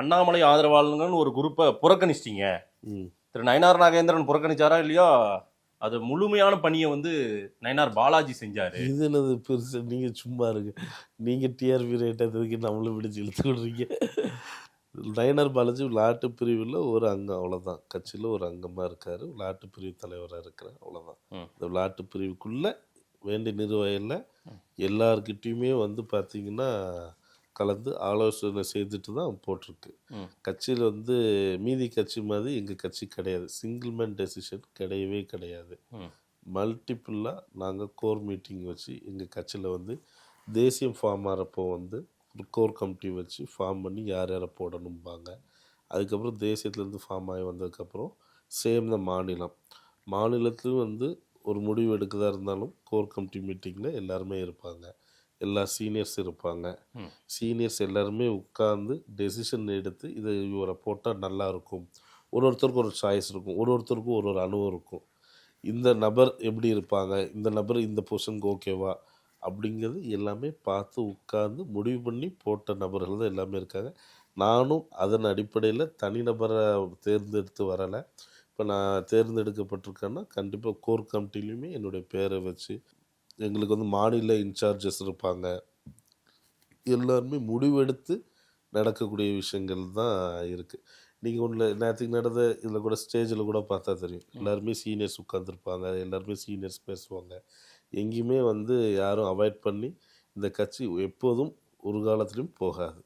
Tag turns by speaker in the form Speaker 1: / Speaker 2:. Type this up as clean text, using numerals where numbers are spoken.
Speaker 1: அண்ணாமலை ஆதரவாளர்கள்னு ஒரு குரூப்பை புறக்கணிச்சிட்டீங்க.
Speaker 2: ம்.
Speaker 1: திரு நயினார் நாகேந்திரன் புறக்கணிச்சாரா இல்லையா? அது முழுமையான பணியை வந்து நயினார் பாலாஜி செஞ்சாரு.
Speaker 2: இது என்னது பெருசு? நீங்கள் சும்மா இருங்க. நீங்கள் டிஆர்பி ரேட் அதுக்கு நம்மளும் பிடிச்சி இழுத்து விடுறீங்க. நயினார் பாலாஜி விளையாட்டு பிரிவில் ஒரு அங்கம், அவ்வளோதான். கட்சியில் ஒரு அங்கமாக இருக்கார், விளையாட்டு பிரிவு தலைவராக இருக்கிறார், அவ்வளோதான். இந்த விளையாட்டு பிரிவுக்குள்ளே வேண்டிய நிர்வாகியில் எல்லார்கிட்டையுமே வந்து பார்த்திங்கன்னா கலந்து ஆலோசனை செய்துட்டு தான் போட்டிருக்கு. கட்சியில் வந்து மீதி கட்சி மாதிரி எங்கள் கட்சி கிடையாது. சிங்கிள் மேன் டெசிஷன் கிடையவே கிடையாது. மல்டிப்புளாக நாங்கள் கோர் மீட்டிங் வச்சு எங்கள் கட்சியில் வந்து தேசியம் ஃபார்ம் ஆகிறப்போ வந்து ஒரு கோர் கமிட்டி வச்சு ஃபார்ம் பண்ணி யார் யாரை போடணும்பாங்க. அதுக்கப்புறம் தேசியத்துலேருந்து ஃபார்ம் ஆகி வந்ததுக்கப்புறம் சேர்ந்த மாநிலத்திலும் வந்து ஒரு முடிவு எடுக்கதா இருந்தாலும் கோர் கமிட்டி மீட்டிங்கில் எல்லாருமே இருப்பாங்க. எல்லா சீனியர்ஸ் இருப்பாங்க. சீனியர்ஸ் எல்லாருமே உட்கார்ந்து டெசிஷன் எடுத்து இதை இவரை போட்டால் நல்லாயிருக்கும். ஒருத்தருக்கும் ஒரு சாய்ஸ் இருக்கும், ஒருத்தருக்கும் ஒரு அனுபவம் இருக்கும். இந்த நபர் எப்படி இருப்பாங்க, இந்த நபர் இந்த பொசிஷனுக்கு ஓகேவா அப்படிங்கிறது எல்லாமே பார்த்து உட்கார்ந்து முடிவு பண்ணி போட்ட நபர்கள் தான் எல்லாமே இருக்காங்க. நானும் அதன் அடிப்படையில் தனிநபரை தேர்ந்தெடுத்து வரலை. இப்போ நான் தேர்ந்தெடுக்கப்பட்டிருக்கேன்னா கண்டிப்பாக கோர் கமிட்டிலையுமே என்னுடைய பேரை வச்சு எங்களுக்கு வந்து மாநில இன்சார்ஜஸ் இருப்பாங்க. எல்லாருமே முடிவெடுத்து நடக்கக்கூடிய விஷயங்கள் தான் இருக்குது. நீங்கள் ஒன்றில் நேற்றுக்கு நடந்த இதில் கூட ஸ்டேஜில் கூட பார்த்தா தெரியும். எல்லாருமே சீனியர்ஸ் உட்காந்துருப்பாங்க, எல்லாருமே சீனியர்ஸ் பேசுவாங்க. எங்கேயுமே வந்து யாரும் அவாய்ட் பண்ணி இந்த கட்சி எப்போதும் ஒரு காலத்துலையும் போகாது.